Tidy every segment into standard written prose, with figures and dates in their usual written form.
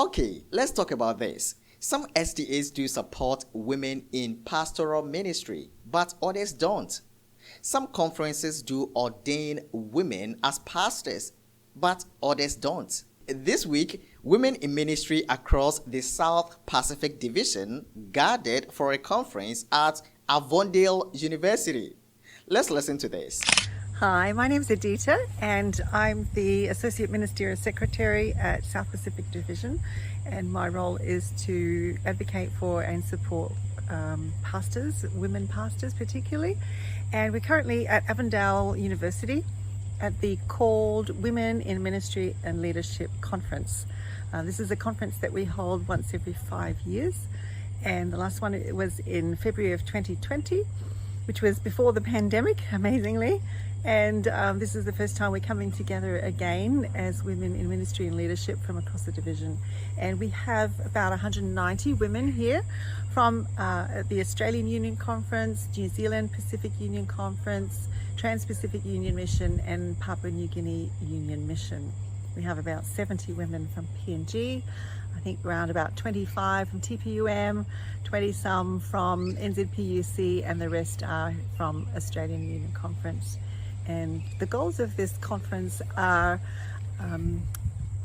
Okay, let's talk about this. Some SDAs do support women in pastoral ministry, but others don't. Some conferences do ordain women as pastors, but others don't. This week, women in ministry across the South Pacific Division gathered for a conference at Avondale University. Let's listen to this. Hi, my name is Adita and I'm the Associate Ministerial Secretary at South Pacific Division, and my role is to advocate for and support pastors, women pastors particularly. And we're currently at Avondale University at the called Women in Ministry and Leadership Conference. This is a conference that we hold once every 5 years, and the last one was in February of 2020, which was before the pandemic, amazingly. And this is the first time we're coming together again as women in ministry and leadership from across the division. And we have about 190 women here from the Australian Union Conference, New Zealand Pacific Union Conference, Trans-Pacific Union Mission and Papua New Guinea Union Mission. We have about 70 women from PNG, I think around about 25 from TPUM, 20 some from NZPUC, and the rest are from Australian Union Conference. And the goals of this conference are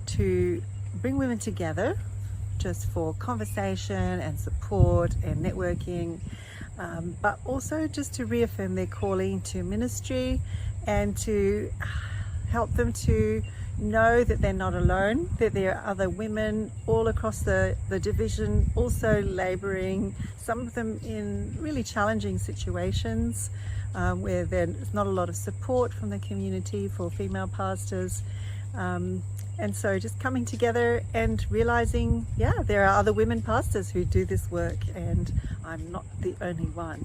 to bring women together just for conversation and support and networking, but also just to reaffirm their calling to ministry and to help them to know that they're not alone, that there are other women all across the division also labouring, some of them in really challenging situations where there's not a lot of support from the community for female pastors. And so just coming together and realising, yeah, there are other women pastors who do this work and I'm not the only one.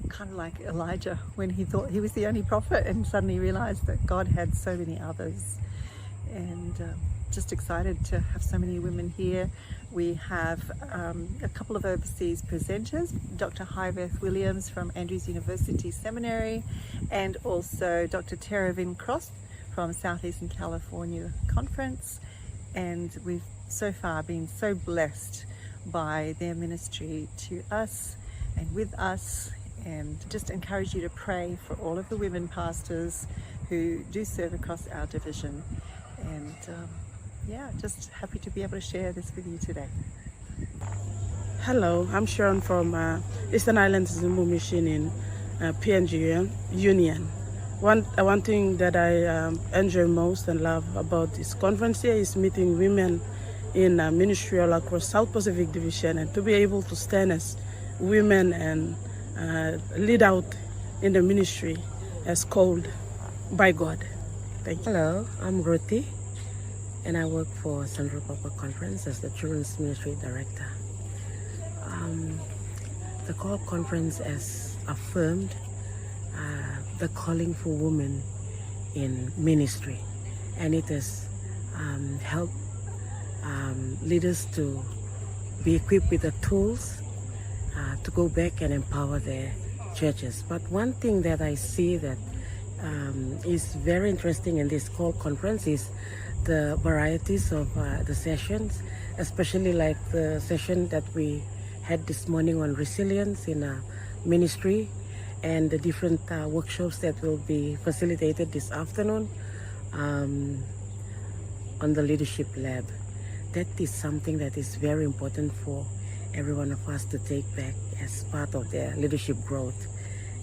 Kind of like Elijah when he thought he was the only prophet and suddenly realised that God had so many others. And just excited to have so many women here. We have a couple of overseas presenters, Dr. Hyveth Williams from Andrews University Seminary, and also Dr. Teravin Cross from Southeastern California Conference. And we've so far been so blessed by their ministry to us and with us, and just encourage you to pray for all of the women pastors who do serve across our division. And yeah, just happy to be able to share this with you today. Hello, I'm Sharon from Eastern Islands Zimbu Mission in PNG Union. One thing that I enjoy most and love about this conference here is meeting women in ministry all across South Pacific Division, and to be able to stand as women and lead out in the ministry as called by God. Thank you. Hello, I'm Ruthie, and I work for Central Papa Conference as the Children's Ministry Director. The call conference has affirmed the calling for women in ministry, and it has helped leaders to be equipped with the tools to go back and empower their churches. But one thing that I see that is very interesting in this call conference is the varieties of the sessions, especially like the session that we had this morning on resilience in ministry, and the different workshops that will be facilitated this afternoon on the leadership lab. That is something that is very important for every one of us to take back as part of their leadership growth.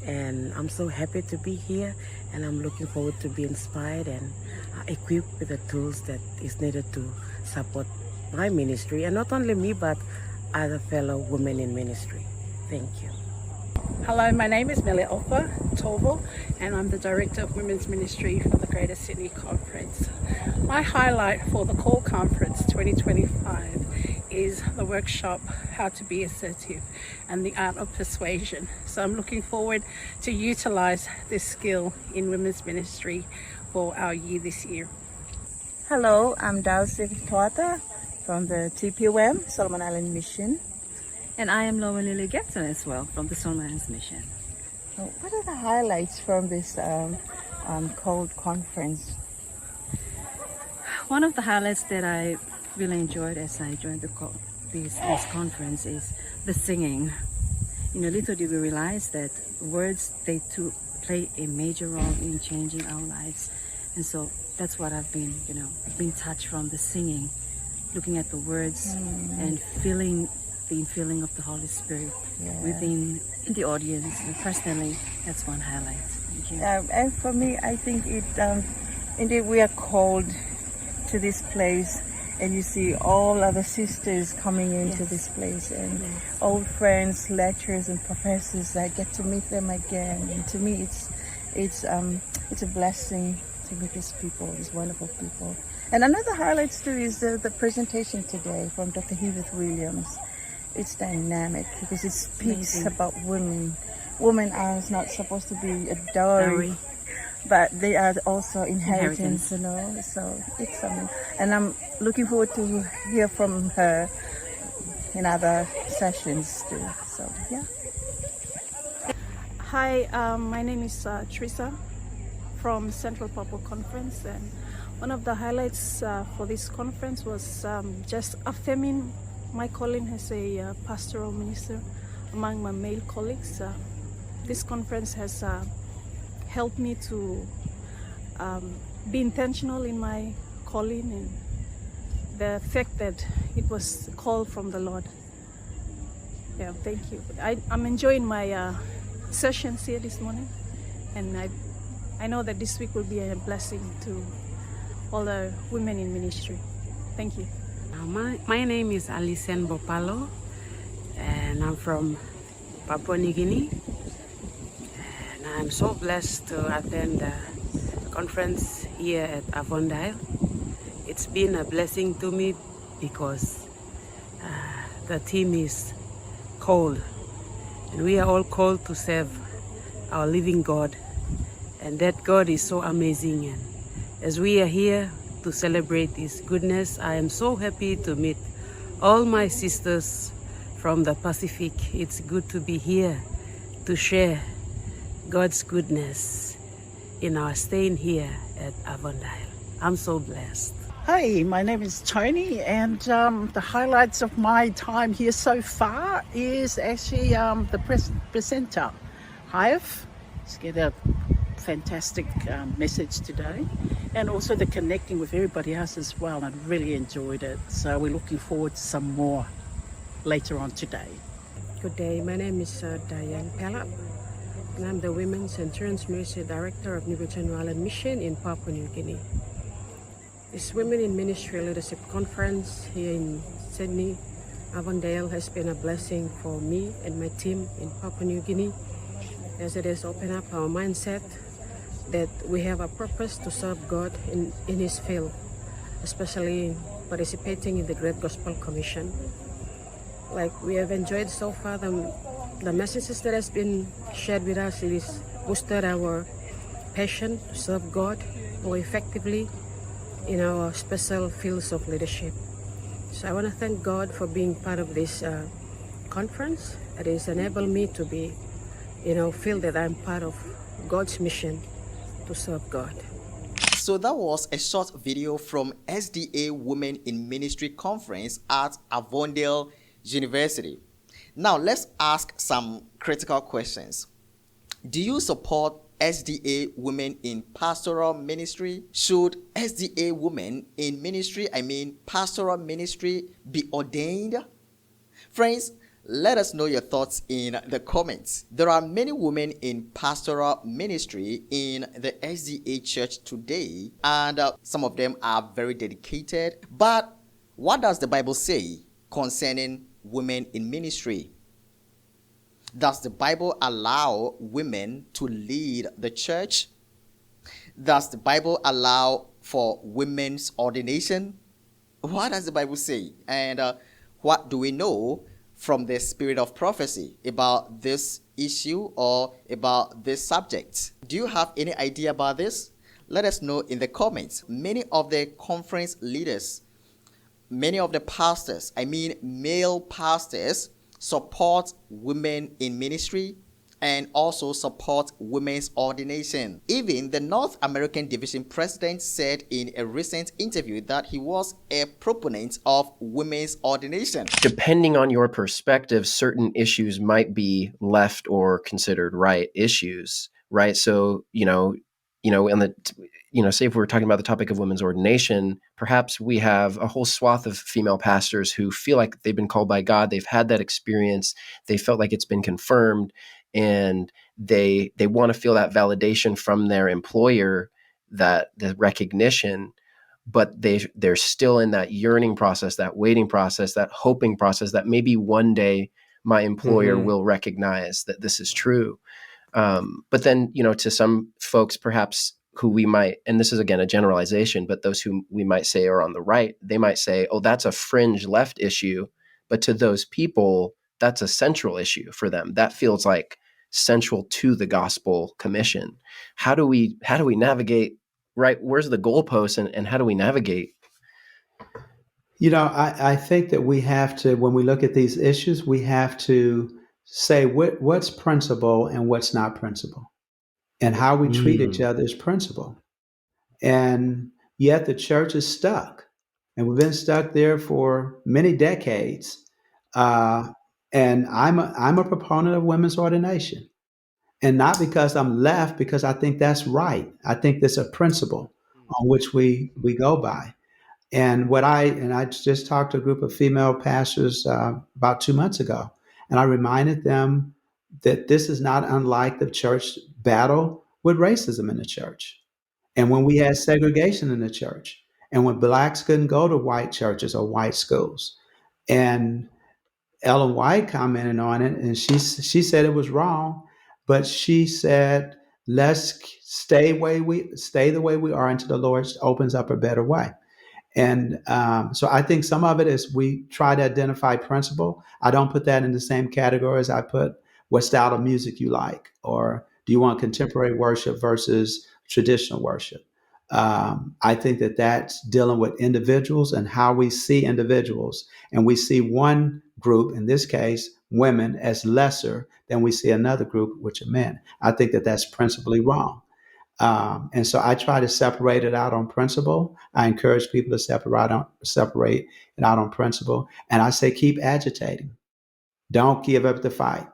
And I'm so happy to be here, and I'm looking forward to be inspired and equipped with the tools that is needed to support my ministry, and not only me but other fellow women in ministry. Thank you. Hello, my name is Melly Alpha Torval, and I'm the Director of Women's Ministry for the Greater Sydney Conference. My highlight for the Call Conference 2025 is the workshop, How to Be Assertive and the Art of Persuasion. So I'm looking forward to utilise this skill in women's ministry for our year this year. Hello, I'm Dulce Tuata from the TPUM, Solomon Island Mission. And I am Lauren Lily Getson as well from the Solomon Islands Mission. So what are the highlights from this cold conference? One of the highlights that I really enjoyed as I joined this conference is the singing. Little did we realize that words, they too play a major role in changing our lives. And so that's what I've been touched from the singing, looking at the words and feeling the infilling of the Holy Spirit within the audience. And personally, that's one highlight. Thank you. And for me, I think indeed we are called to this place, and you see all other sisters coming into this place, and old friends, lecturers, and professors. I get to meet them again, and to me, it's a blessing to meet these people, these wonderful people. And another highlight too is the presentation today from Dr. Heath Williams. It's dynamic because it speaks about women. Women are not supposed to be a dowry, but they are also inheritance. So it's something. And I'm looking forward to hear from her in other sessions too. So yeah. Hi, my name is Teresa from Central Purple Conference, and one of the highlights for this conference was just affirming my calling as a pastoral minister among my male colleagues. This conference has helped me to be intentional in my calling, and the fact that it was called from the Lord. Yeah, thank you. I'm enjoying my sessions here this morning, and I know that this week will be a blessing to all the women in ministry. Thank you. My name is Alison Bopalo, and I'm from Papua New Guinea. And I'm so blessed to attend the conference here at Avondale. It's been a blessing to me because the team is called, and we are all called to serve our living God, and that God is so amazing. And as we are here to celebrate His goodness, I am so happy to meet all my sisters from the Pacific. It's good to be here to share God's goodness in our staying here at Avondale. I'm so blessed. Hi, my name is Tony, and the highlights of my time here so far is actually the presenter, Hive. Let's get a fantastic message today, and also the connecting with everybody else as well. I really enjoyed it, so we're looking forward to some more later on today. Good day, my name is Diane Pelap, and I'm the Women's and Children's Ministry Director of New Britain Island Mission in Papua New Guinea. This Women in Ministry Leadership Conference here in Sydney, Avondale, has been a blessing for me and my team in Papua New Guinea, as it has opened up our mindset that we have a purpose to serve God in His field, especially participating in the Great Gospel Commission. Like we have enjoyed so far, the messages that has been shared with us, it has boosted our passion to serve God more effectively in our special fields of leadership. So I want to thank God for being part of this conference. It has enabled me to be, feel that I'm part of God's mission to serve God. So that was a short video from SDA Women in Ministry Conference at Avondale University. Now let's ask some critical questions. Do you support SDA Women in Pastoral Ministry? Should SDA Women in Ministry, pastoral ministry, be ordained? Friends, let us know your thoughts in the comments. There are many women in pastoral ministry in the SDA church today, and some of them are very dedicated. But what does the Bible say concerning women in ministry? Does the Bible allow women to lead the church? Does the Bible allow for women's ordination? What does the Bible say? And what do we know from the spirit of prophecy about this issue or about this subject? Do you have any idea about this? Let us know in the comments. Many of the conference leaders, many of the pastors, male pastors, support women in ministry, and also support women's ordination. Even the North American Division president said in a recent interview that he was a proponent of women's ordination. Depending on your perspective, certain issues might be left or considered right issues, right? So, say if we're talking about the topic of women's ordination, perhaps we have a whole swath of female pastors who feel like they've been called by God. They've had that experience. They felt like it's been confirmed, and they want to feel that validation from their employer, that the recognition, but they're still in that yearning process, that waiting process, that hoping process that maybe one day my employer will recognize that this is true. But then, to some folks, perhaps who we might, and this is again a generalization, but those who we might say are on the right, they might say, oh, that's a fringe left issue. But to those people, that's a central issue for them. That feels like central to the gospel commission. How do we navigate, right? Where's the goalpost, and how do we navigate? I think that we have to, when we look at these issues, we have to say what's principle and what's not principle, and how we treat each other is principle. And yet the church is stuck, and we've been stuck there for many decades. And I'm a proponent of women's ordination, and not because I'm left, because I think that's right. I think that's a principle on which we go by. And I just talked to a group of female pastors about 2 months ago, and I reminded them that this is not unlike the church battle with racism in the church. And when we had segregation in the church, and when blacks couldn't go to white churches or white schools. And Ellen White commented on it, and she said it was wrong, but she said, let's stay the way we are until the Lord opens up a better way. And so I think some of it is we try to identify principle. I don't put that in the same category as I put what style of music you like, or do you want contemporary worship versus traditional worship. I think that that's dealing with individuals and how we see individuals. And we see one group, in this case, women, as lesser than we see another group, which are men. I think that that's principally wrong. And so I try to separate it out on principle. I encourage people to separate it out on principle. And I say, keep agitating. Don't give up the fight.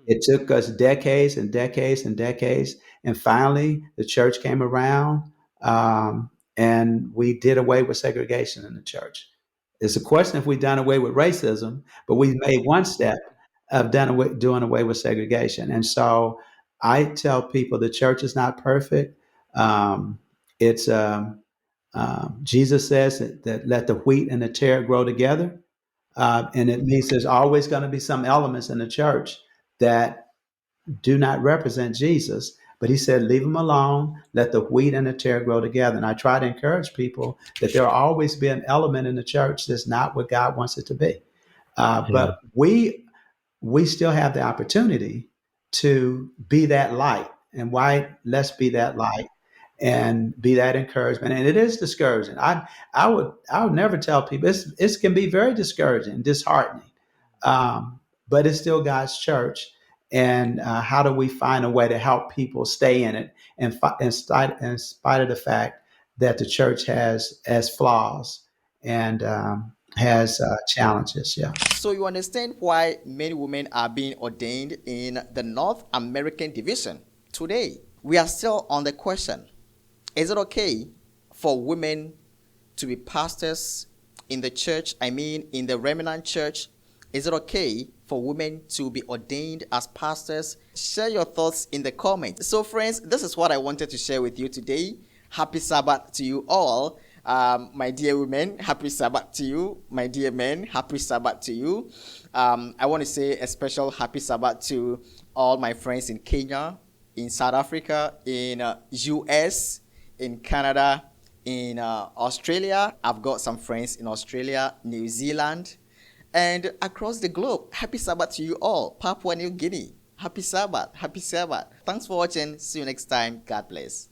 It took us decades and decades and decades. And finally, the church came around, and we did away with segregation in the church. It's a question if we've done away with racism, but we made one step of doing away with segregation. And so I tell people the church is not perfect. Jesus says that let the wheat and the tare grow together. And it means there's always going to be some elements in the church that do not represent Jesus. But he said, leave them alone, let the wheat and the tare grow together. And I try to encourage people that there will always be an element in the church that's not what God wants it to be. But we still have the opportunity to be that light. And why? Let's be that light and be that encouragement. And it is discouraging. I would never tell people, it can be very discouraging, disheartening. But it's still God's church. And how do we find a way to help people stay in it, in spite of the fact that the church has flaws and has challenges? Yeah. So you understand why many women are being ordained in the North American Division today. We are still on the question: is it okay for women to be pastors in the church? I mean, in the remnant church. Is it okay for women to be ordained as pastors? Share your thoughts in the comments. So friends, this is what I wanted to share with you today. Happy Sabbath to you all. My dear women, happy Sabbath to you. My dear men, happy Sabbath to you. I want to say a special happy Sabbath to all my friends in Kenya, in South Africa, in US, in Canada, in Australia. I've got some friends in Australia, New Zealand, and across the globe. Happy Sabbath to you all. Papua New Guinea, happy Sabbath, happy Sabbath. Thanks for watching. See you next time. God bless.